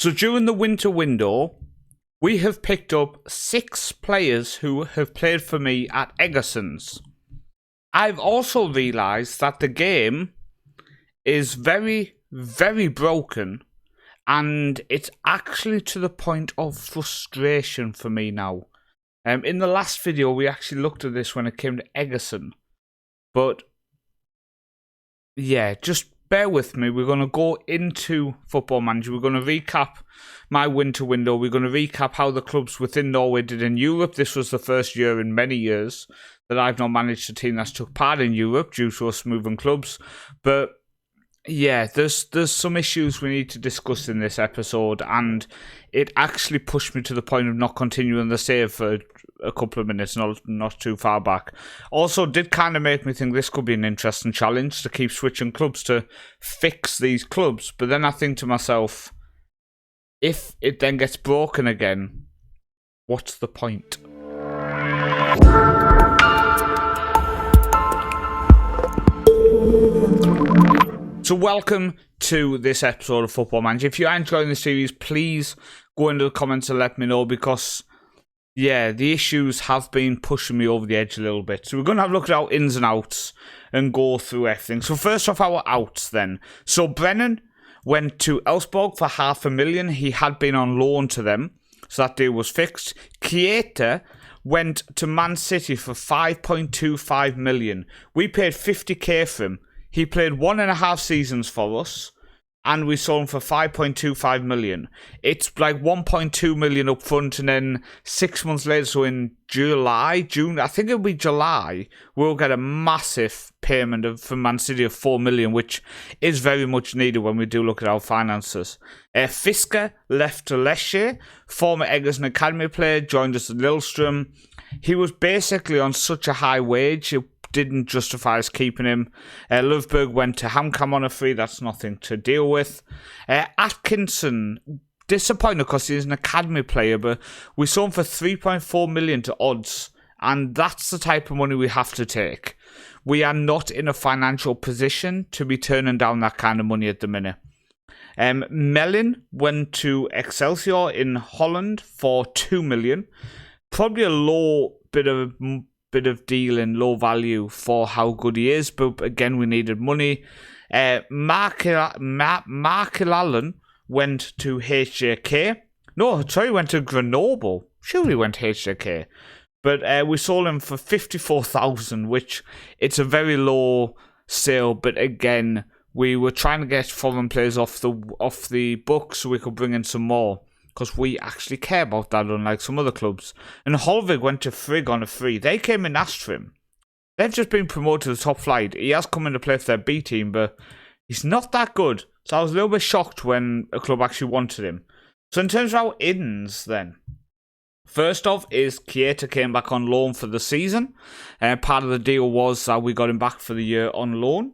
So during the winter window, we have picked up 6 players who have played for me at Egerson's. I've also realised that the game is very, very broken, and it's actually to the point of frustration for me now. In the last video, we actually looked at this when it came to Egerson. But, yeah, just bear with me. We're going to go into Football Manager. We're going to recap my winter window. We're going to recap how the clubs within Norway did in Europe. This was the first year in many years that I've not managed a team that's took part in Europe due to us moving clubs. But yeah, there's some issues we need to discuss in this episode, and it actually pushed me to the point of not continuing the save for a couple of minutes, not too far back. Also, did kind of make me think this could be an interesting challenge to keep switching clubs to fix these clubs. But then I think to myself, if it then gets broken again, what's the point? So welcome to this episode of Football Manager. If you are enjoying the series, please go into the comments and let me know, because, yeah, the issues have been pushing me over the edge a little bit. So we're going to have a look at our ins and outs and go through everything. So first off, our outs then. So Brennan went to Elfsborg for $500,000. He had been on loan to them, so that deal was fixed. Kieta went to Man City for $5.25 million. We paid $50,000 for him. He played 1.5 seasons for us, and we sold him for $5.25 million. It's like $1.2 million up front, and then 6 months later, so in June, I think it'll be July, we'll get a massive payment from Man City of $4 million, which is very much needed when we do look at our finances. Fisker left to Lecce, former Egerson Academy player, joined us at Lillestrøm. He was basically on such a high wage, it didn't justify us keeping him. Løvberg went to HamKam on a free. That's nothing to deal with. Atkinson, disappointed because he's an academy player, but we saw him for $3.4 million to odds, and that's the type of money we have to take. We are not in a financial position to be turning down that kind of money at the minute. Mellin went to Excelsior in Holland for $2 million. Probably a low bit of deal in low value for how good he is, but again, we needed money. Mark Allen went to HJK. No, sorry, went to Grenoble. Sure, he went to HJK. But we sold him for $54,000, which it's a very low sale, but again, we were trying to get foreign players off the books so we could bring in some more, because we actually care about that, unlike some other clubs. And Holvig went to Frigg on a free. They came and asked for him. They've just been promoted to the top flight. He has come in to play for their B team, but he's not that good. So I was a little bit shocked when a club actually wanted him. So in terms of our ins then, first off is Kieta came back on loan for the season. Part of the deal was that we got him back for the year on loan.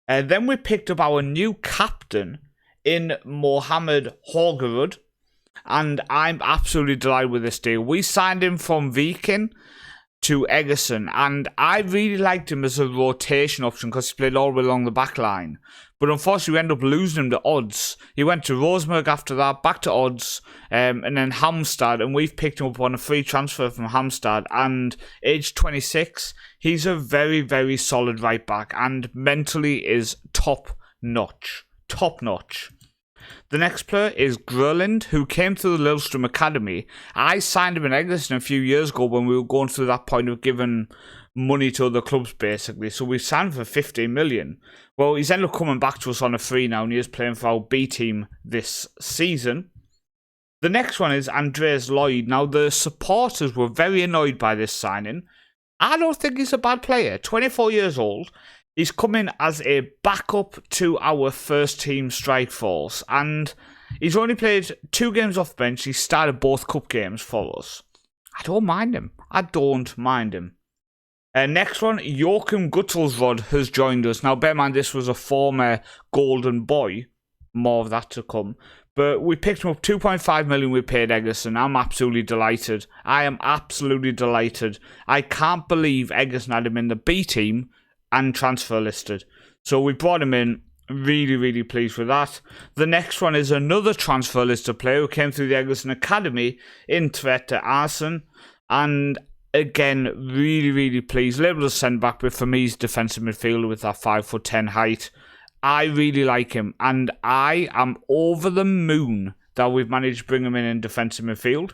Then we picked up our new captain in Mohamed Horgerud. And I'm absolutely delighted with this deal. We signed him from Viking to Egerson, and I really liked him as a rotation option because he played all the way along the back line. But unfortunately, we ended up losing him to odds. He went to Rosenborg after that, back to odds, and then Halmstad, and we've picked him up on a free transfer from Halmstad. And age 26, he's a very, very solid right back, and mentally is top notch. Top notch. The next player is Gröland, who came through the Lillestrøm Academy. I signed him in Egerton a few years ago when we were going through that point of giving money to other clubs, basically. So we signed for $15 million. Well, he's ended up coming back to us on a free now, and he is playing for our B team this season. The next one is Andreas Lloyd. Now, the supporters were very annoyed by this signing. I don't think he's a bad player. 24 years old. He's come in as a backup to our first team strike force, and he's only played 2 games off bench. He started both cup games for us. I don't mind him. Next one, Joachim Guttelsrod has joined us. Now, bear in mind, this was a former golden boy. More of that to come. But we picked him up, $2.5 million we paid Egerson. I'm absolutely delighted. I am absolutely delighted. I can't believe Egerson had him in the B team and transfer listed. So we brought him in. Really, really pleased with that. The next one is another transfer list of player who came through the Egerton Academy in Tvete Arsen. And again, really, really pleased. Labelled as centre-back, but for me, he's defensive midfielder with that 5'10" height. I really like him, and I am over the moon that we've managed to bring him in defensive midfield.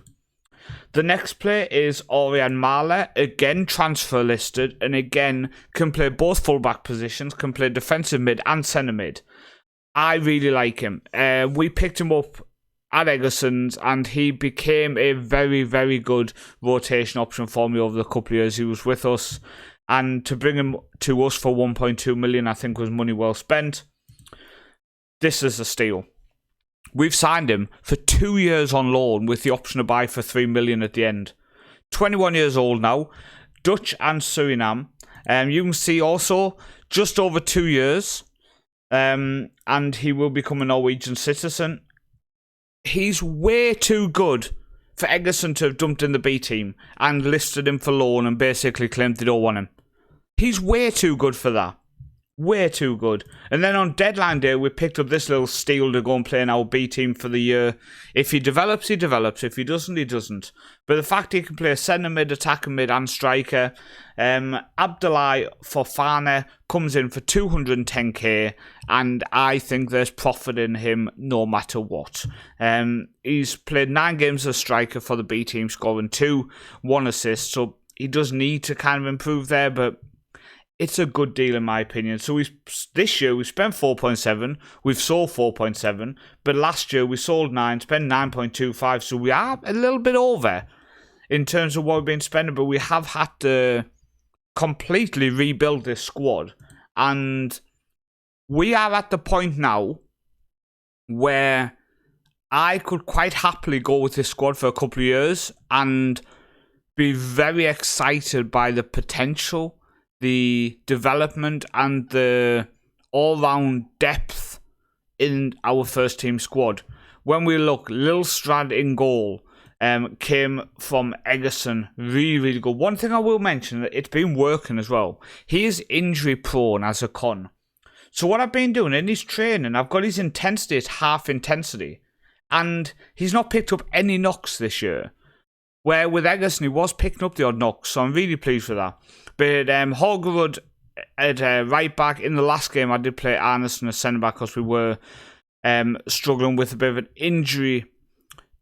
The next player is Orian Mahler, again transfer listed, and again can play both fullback positions, can play defensive mid and centre mid. I really like him. We picked him up at Egerson's, and he became a very, very good rotation option for me over the couple of years he was with us. And to bring him to us for 1.2 million, I think was money well spent. This is a steal. We've signed him for 2 years on loan with the option to buy for 3 million at the end. 21 years old now, Dutch and Suriname. You can see also just over 2 years, and he will become a Norwegian citizen. He's way too good for Egerton to have dumped in the B team and listed him for loan and basically claimed they don't want him. He's way too good for that. Way too good. And then on deadline day, we picked up this little steal to go and play in our B team for the year. If he develops, he develops. If he doesn't, he doesn't. But the fact he can play centre mid, attacker mid and striker. Abdullah Fofana comes in for 210k, and I think there's profit in him no matter what. He's played 9 games as a striker for the B team, scoring 2, 1 assist. So he does need to kind of improve there, but it's a good deal in my opinion. So this year we spent 4.7, we've sold 4.7, but last year we sold 9, spent 9.25, so we are a little bit over in terms of what we've been spending, but we have had to completely rebuild this squad, and we are at the point now where I could quite happily go with this squad for a couple of years and be very excited by the potential, the development and the all-round depth in our first team squad. When we look, Lil Strad in goal came from Egerton, really, really good. One thing I will mention, that it's been working as well. He is injury prone as a con. So what I've been doing in his training, I've got his intensity at half intensity, and he's not picked up any knocks this year. Where with Egerton, he was picking up the odd knocks, so I'm really pleased with that. But Horgerud at right back, in the last game I did play Arneson as centre back because we were struggling with a bit of an injury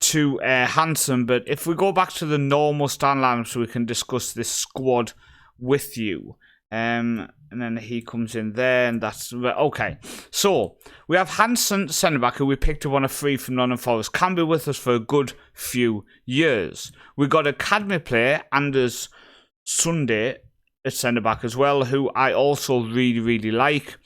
to Hansen. But if we go back to the normal stand lineup so we can discuss this squad with you. And then he comes in there, and that's okay. So we have Hansen centre back, who we picked up on a free from Nottingham Forest, can be with us for a good few years. We got academy player Anders Sunday at centre back as well, who I also really, really like.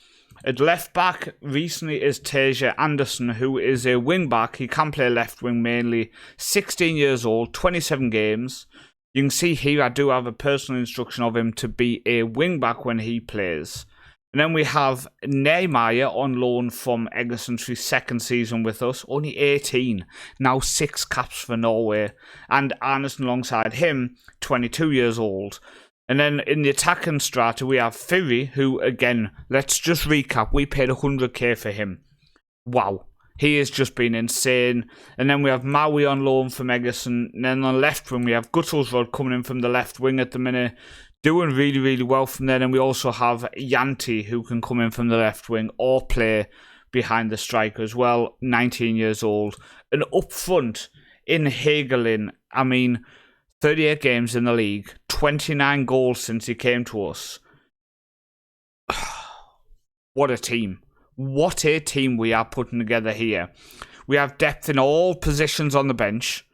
At left back recently is Teja Anderson, who is a wing back. He can play left wing mainly. 16 years old, 27 games. You can see here I do have a personal instruction of him to be a wing-back when he plays. And then we have Nehemiah on loan from Egerton for his second season with us. Only 18. Now 6 caps for Norway. And Arneson alongside him, 22 years old. And then in the attacking strata we have Fury, who again, let's just recap. We paid 100k for him. Wow. He has just been insane. And then we have Maui on loan from Egerton. And then on the left wing, we have Guttlesrod coming in from the left wing at the minute. Doing really, really well from there. And we also have Yanti, who can come in from the left wing or play behind the striker as well. 19 years old. And up front, in Hagelin, 38 games in the league. 29 goals since he came to us. What a team. What a team we are putting together here. We have depth in all positions on the bench.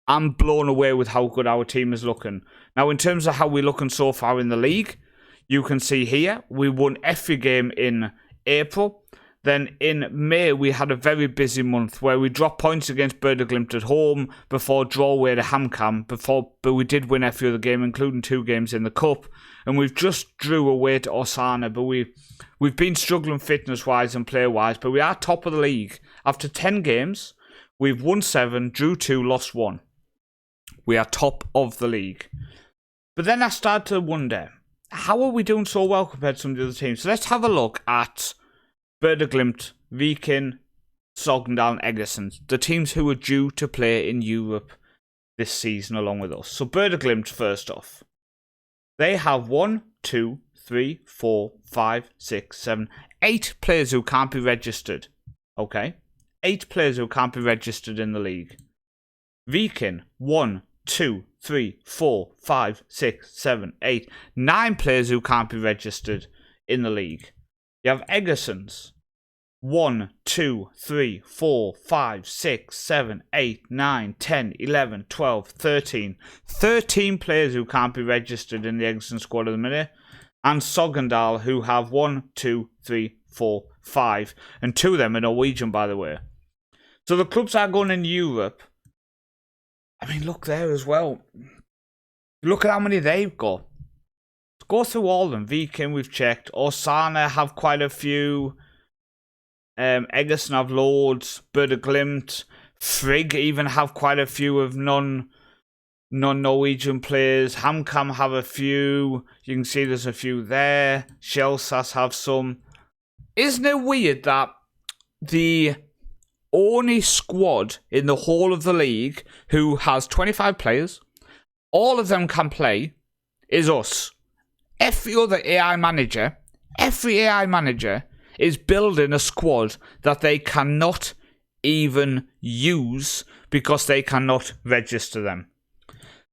I'm blown away with how good our team is looking. Now, in terms of how we're looking so far in the league, you can see here, we won every game in April. Then in May, we had a very busy month where we dropped points against Berdeglimt at home before draw away to Hamkam, but we did win every other game, including 2 games in the Cup. And we've just drew away to Osana, but we've been struggling fitness-wise and player-wise, but we are top of the league. After 10 games, we've won 7, drew 2, lost 1. We are top of the league. But then I started to wonder, how are we doing so well compared to some of the other teams? So let's have a look at Glimt, Viking, Sogndal, Egersund. The teams who are due to play in Europe this season along with us. So Glimt first off. They have 1, 2, 3, 4, 5, 6, 7, 8 players who can't be registered. Okay? 8 players who can't be registered in the league. Viking, 1, 2, 3, 4, 5, 6, 7, 8, 9 players who can't be registered in the league. You have Egersund's 1, 2, 3, 4, 5, 6, 7, 8, 9, 10, 11, 12, 13. 13 players who can't be registered in the Egersund squad at the minute. And Sogndal, who have 1, 2, 3, 4, 5. And 2 of them are Norwegian, by the way. So the clubs are going in Europe. I mean, look there as well. Look at how many they've got. Go through all of them. Viking, we've checked. Osana have quite a few. Egersund have loads. Glimt. Frigg even have quite a few of non-Norwegian players. Hamkam have a few. You can see there's a few there. Chelsea have some. Isn't it weird that the only squad in the whole of the league who has 25 players, all of them can play, is us? Every other AI manager is building a squad that they cannot even use because they cannot register them.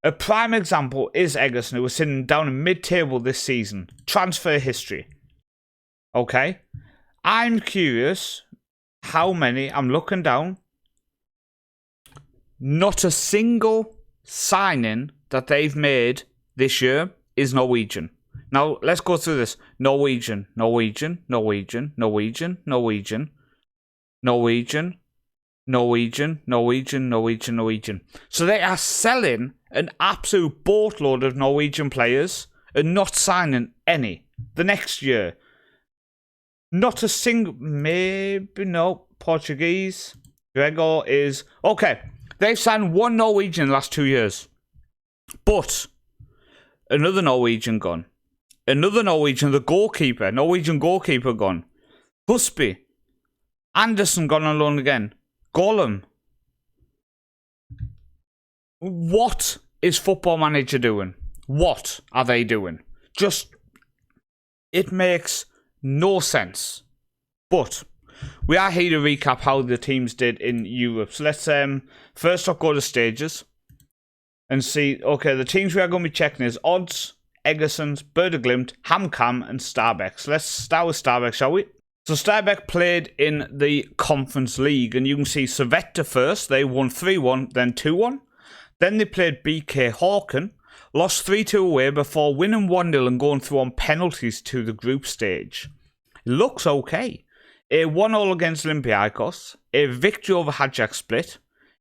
A prime example is Egersund, who was sitting down in mid-table this season. Transfer history. Okay? I'm curious how many, I'm looking down, not a single signing that they've made this year is Norwegian. Now, let's go through this. Norwegian. So they are selling an absolute boatload of Norwegian players and not signing any. The next year, not a single, maybe no, Portuguese. Gregor is, okay, they've signed 1 Norwegian in the last 2 years. But another Norwegian gone. Another Norwegian, the goalkeeper, Norwegian goalkeeper gone. Husby. Anderson gone on loan again. Gollum. What is Football Manager doing? What are they doing? It makes no sense. But we are here to recap how the teams did in Europe. So let's first off go to stages and see. Okay, the teams we are going to be checking is Odds, Egersund, Glimt, Hamkam, and Stabæk. So let's start with Stabæk, shall we? So Stabæk played in the Conference League, and you can see Servette first. They won 3-1, then 2-1. Then they played BK Håken, lost 3-2 away before winning 1-0 and going through on penalties to the group stage. It looks okay. A 1-0 against Olympiacos, a victory over Hajduk Split,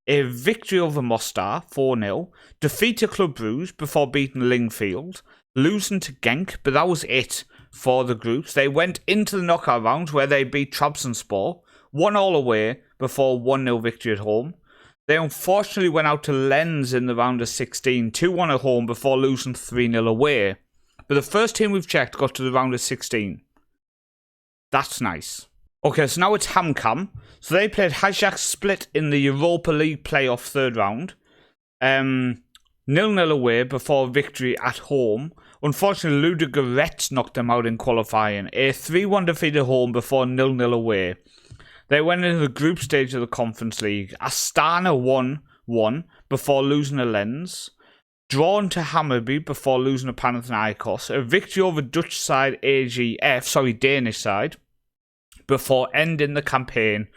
a victory over Mostar 4-0, defeat to Club Brugge before beating Lingfield, losing to Genk, but that was it for the groups. They went into the knockout rounds where they beat Trabzonspor, 1-0 away before 1-0 victory at home. They unfortunately went out to Lens in the round of 16, 2-1 at home before losing 3-0 away. But the first team we've checked got to the round of 16. That's nice. Okay, so now it's Hamkam. So they played Hajduk Split in the Europa League playoff third round. 0-0 away before victory at home. Unfortunately, Ludogorets knocked them out in qualifying. A 3-1 defeat at home before 0-0 away. They went into the group stage of the Conference League. Astana won 1 before losing to Lens. Drawn to Hammarby before losing to Panathinaikos. A victory over Danish side, before ending the campaign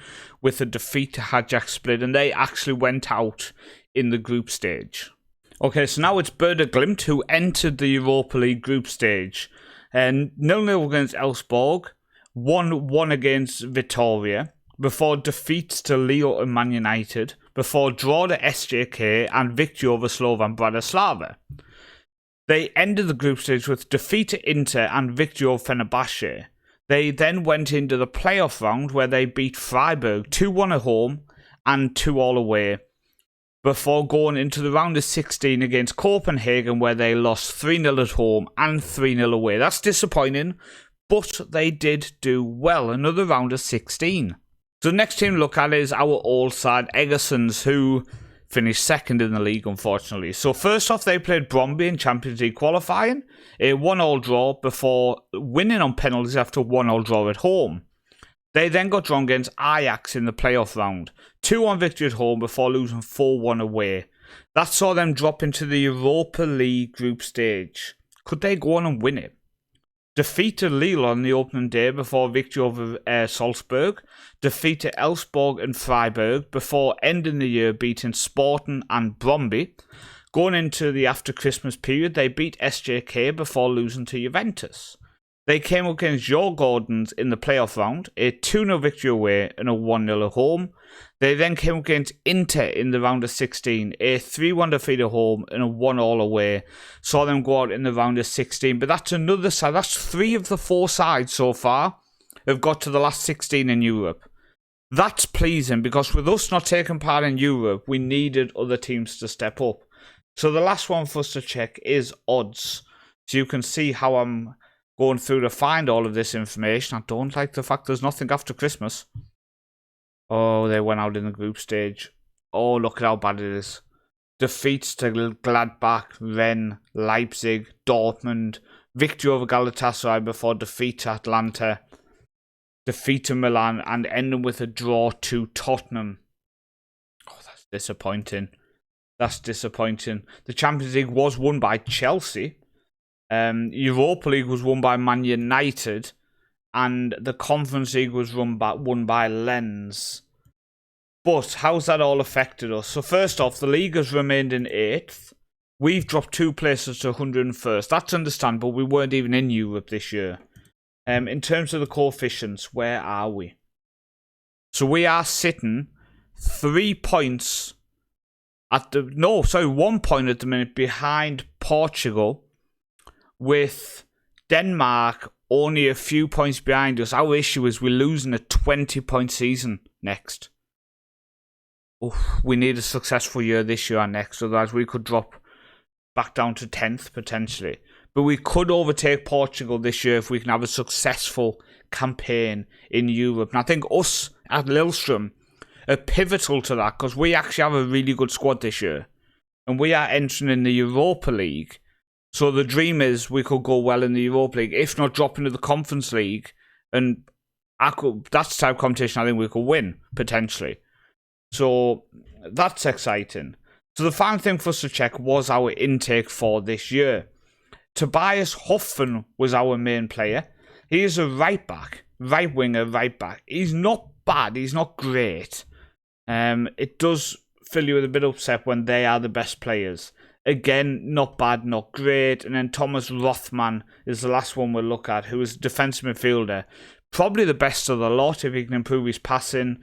with a defeat to Hajduk Split, and they actually went out in the group stage. Okay, so now it's Glimt who entered the Europa League group stage. And 0-0 against Elfsborg, 1-1 against Vitoria, before defeats to Lille and Man United, before draw to SJK and victory over Slovan Bratislava. They ended the group stage with defeat to Inter and victory over Fenerbahce. They then went into the playoff round where they beat Freiburg 2-1 at home and 2-2 away, before going into the round of 16 against Copenhagen where they lost 3-0 at home and 3-0 away. That's disappointing, but they did do well. Another round of 16. So the next team to look at is our old side, Egersons, who finished second in the league, unfortunately. So first off, they played Brøndby in Champions League qualifying, a 1-1 draw before winning on penalties after a 1-1 draw at home. They then got drawn against Ajax in the playoff round, 2-1 victory at home before losing 4-1 away. That saw them drop into the Europa League group stage. Could they go on and win it? Defeated Lille on the opening day before victory over Salzburg. Defeated Elfsborg and Freiburg before ending the year beating Sporting and Brøndby. Going into the after Christmas period, they beat SJK before losing to Juventus. They came up against Djurgårdens in the playoff round, a 2-0 victory away and a 1-0 at home. They then came up against Inter in the round of 16, a 3-1 defeat at home and a 1-1 away. Saw them go out in the round of 16, but that's another side. That's 3 of the 4 sides so far have got to the last 16 in Europe. That's pleasing because with us not taking part in Europe, we needed other teams to step up. So the last one for us to check is odds. So you can see how I'm going through to find all of this information. I don't like the fact there's nothing after Christmas. Oh, they went out in the group stage. Oh, look at how bad it is. Defeats to Gladbach, Rennes, Leipzig, Dortmund. Victory over Galatasaray before defeat to Atlanta. Defeat to Milan and ending with a draw to Tottenham. Oh, that's disappointing. That's disappointing. The Champions League was won by Chelsea. Europa League was won by Man United, and the Conference League was won by Lens. But how's that all affected us? So first off, the league has remained in 8th. We've dropped 2 places to 101st. That's understandable. We weren't even in Europe this year. In terms of the coefficients, where are we? So we are sitting 3 points at the... No, sorry, 1 point at the minute behind Portugal, with Denmark only a few points behind us. Our issue is we're losing a 20-point season next. Oof, we need a successful year this year and next, otherwise we could drop back down to 10th potentially. But we could overtake Portugal this year if we can have a successful campaign in Europe. And I think us at Lillestrøm are pivotal to that because we actually have a really good squad this year. And we are entering in the Europa League. So the dream is we could go well in the Europa League, if not drop into the Conference League. And that's the type of competition I think we could win, potentially. So that's exciting. So the final thing for us to check was our intake for this year. Tobias Hoffen was our main player. He is a right back, right winger, right back. He's not bad, he's not great. It does fill you with a bit upset when they are the best players. Again, not bad, not great. And then Thomas Rothman is the last one we'll look at, who is a defensive midfielder. Probably the best of the lot if he can improve his passing.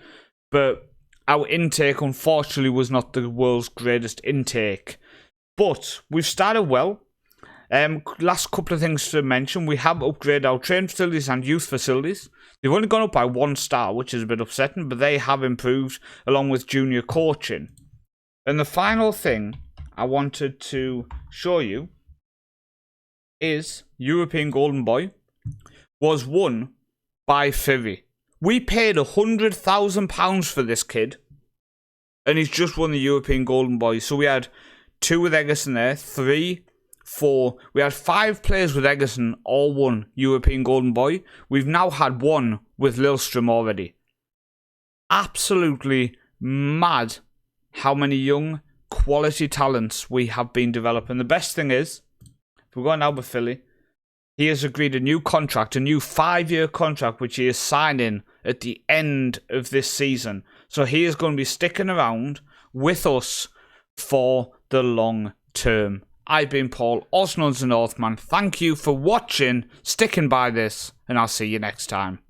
But our intake, unfortunately, was not the world's greatest intake. But we've started well. Last couple of things to mention. We have upgraded our training facilities and youth facilities. They've only gone up by 1 star, which is a bit upsetting, but they have improved along with junior coaching. And the final thing I wanted to show you is European Golden Boy was won by Philly. We paid £100,000 for this kid, and he's just won the European Golden Boy. So we had 2 with Egerson there, 3, 4. We had 5 players with Egerson, all won European Golden Boy. We've now had 1 with Lillestrøm already. Absolutely mad how many young quality talents we have been developing. The best thing is, if we're going now with Philly, he has agreed a new contract, a new 5-year contract, which he is signing at the end of this season. So he is going to be sticking around with us for the long term. I've been Paul, also known as the Northman. Thank you for watching, sticking by this, and I'll see you next time.